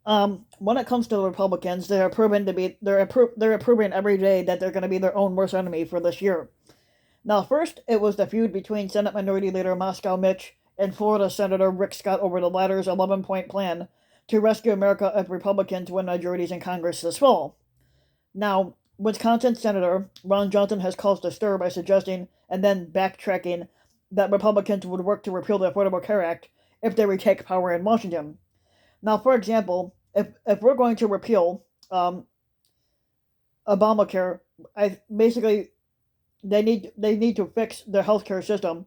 When it comes to the Republicans, they're proving every day that they're going to be their own worst enemy for this year. Now, first, it was the feud between Senate Minority Leader Moscow Mitch and Florida Senator Rick Scott over the latter's 11-point plan to rescue America if Republicans win majorities in Congress this fall. Now, Wisconsin Senator Ron Johnson has caused a stir by suggesting and then backtracking that Republicans would work to repeal the Affordable Care Act if they retake power in Washington. Now, for example, if we're going to repeal Obamacare, I basically they need to fix their healthcare system,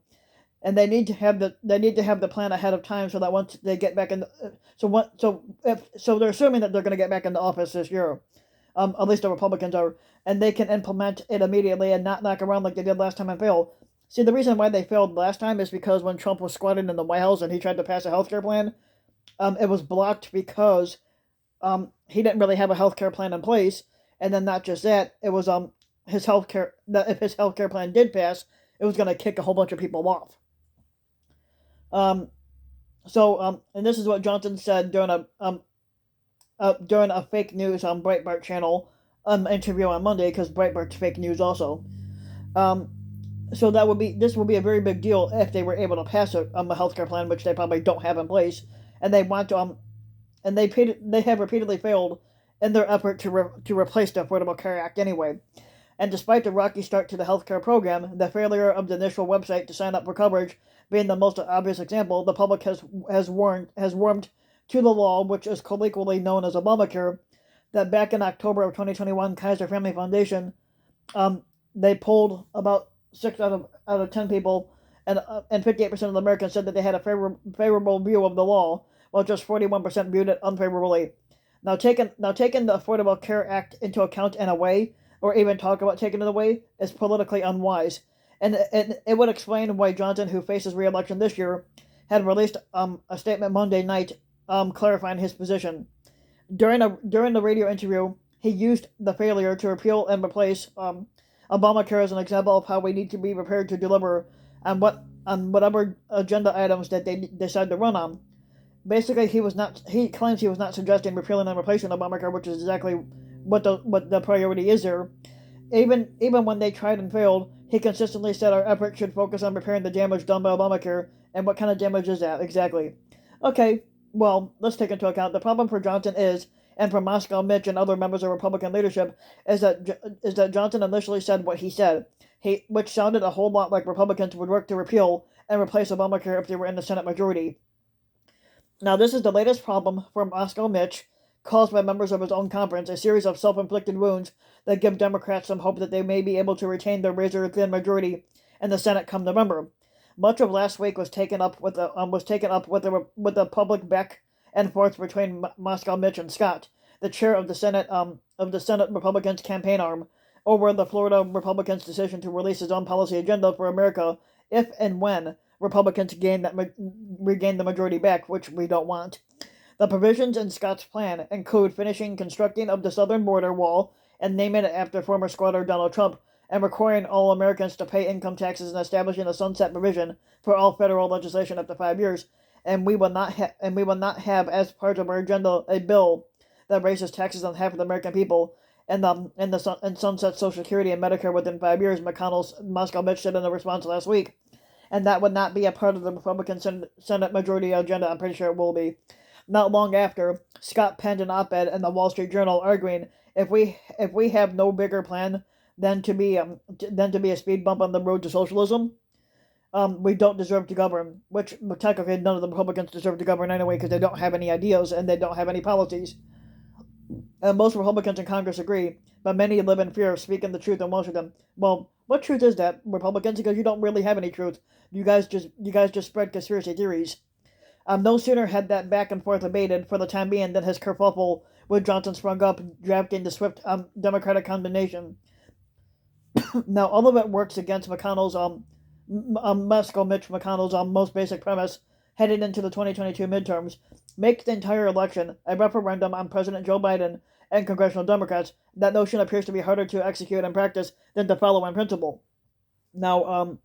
and they need to have the plan ahead of time so that once they get back in, so they're assuming that they're going to get back into office this year, at least the Republicans are, and they can implement it immediately and not knock around like they did last time and fail. See, the reason why they failed last time is because when Trump was squatting in the White House and he tried to pass a healthcare plan, it was blocked because he didn't really have a healthcare plan in place, and then not just that, it was his healthcare that if his healthcare plan did pass, it was going to kick a whole bunch of people off. Um, and this is what Johnson said during a fake news on Breitbart channel interview on Monday, because Breitbart's fake news also. Um, so this would be a very big deal if they were able to pass a healthcare plan, which they probably don't have in place, and they want to and they have repeatedly failed in their effort to replace the Affordable Care Act anyway. And despite the rocky start to the healthcare program, the failure of the initial website to sign up for coverage being the most obvious example, the public has warmed to the law, which is colloquially known as Obamacare. That back in October of 2021, Kaiser Family Foundation, they polled about 6 out of 10 people, and 58% of the Americans said that they had a favorable view of the law, while just 41% viewed it unfavorably. Now taking the Affordable Care Act into account in a way, or even talk about taking it away, is politically unwise, and it would explain why Johnson, who faces re-election this year, had released a statement Monday night clarifying his position. During the radio interview, he used the failure to repeal and replace Obamacare as an example of how we need to be prepared to deliver on whatever agenda items that they decide to run on. Basically, he claims he was not suggesting repealing and replacing Obamacare, which is exactly what the priority is there. Even when they tried and failed, he consistently said our efforts should focus on repairing the damage done by Obamacare. And what kind of damage is that exactly? Okay, well, let's take into account the problem for Johnson is, and for Moscow Mitch and other members of Republican leadership, is that Johnson initially said what he said, which sounded a whole lot like Republicans would work to repeal and replace Obamacare if they were in the Senate majority. Now, this is the latest problem for Moscow Mitch, caused by members of his own conference, a series of self-inflicted wounds that give Democrats some hope that they may be able to retain their razor-thin majority in the Senate come November. Much of last week was taken up with the public back and forth between Moscow Mitch and Scott, the chair of the Senate Republicans campaign arm, over the Florida Republicans' decision to release his own policy agenda for America if and when Republicans regain the majority back, which we don't want. The provisions in Scott's plan include finishing constructing of the southern border wall and naming it after former squatter Donald Trump, and requiring all Americans to pay income taxes, and establishing a sunset provision for all federal legislation up to 5 years. And we will not have as part of our agenda a bill that raises taxes on half of the American people, and sunsets Social Security and Medicare within 5 years. Moscow Mitch said in a response last week, and that would not be a part of the Republican Senate majority agenda. I'm pretty sure it will be. Not long after, Scott penned an op-ed in the Wall Street Journal arguing if we have no bigger plan than to be a speed bump on the road to socialism, we don't deserve to govern. Which technically none of the Republicans deserve to govern anyway, because they don't have any ideas and they don't have any policies. And most Republicans in Congress agree, but many live in fear of speaking the truth in Washington. Well, what truth is that, Republicans? Because you don't really have any truth. You guys just spread conspiracy theories. No sooner had that back and forth abated for the time being than his kerfuffle with Johnson sprung up, drafting the swift Democratic condemnation. Now, all of it works against Moscow Mitch McConnell's most basic premise heading into the 2022 midterms: make the entire election a referendum on President Joe Biden and congressional Democrats. That notion appears to be harder to execute in practice than to follow in principle. Now,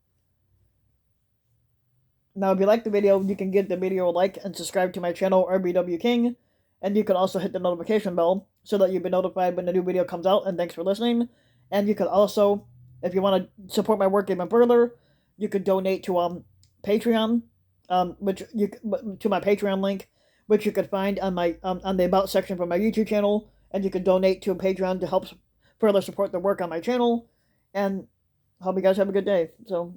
if you like the video, you can give the video a like and subscribe to my channel, RBW King. And you can also hit the notification bell so that you'll be notified when the new video comes out. And thanks for listening. And you can also, if you want to support my work even further, you could donate to Patreon, which you to my Patreon link, which you could find on my on the About section for my YouTube channel, and you can donate to Patreon to help further support the work on my channel. And hope you guys have a good day. So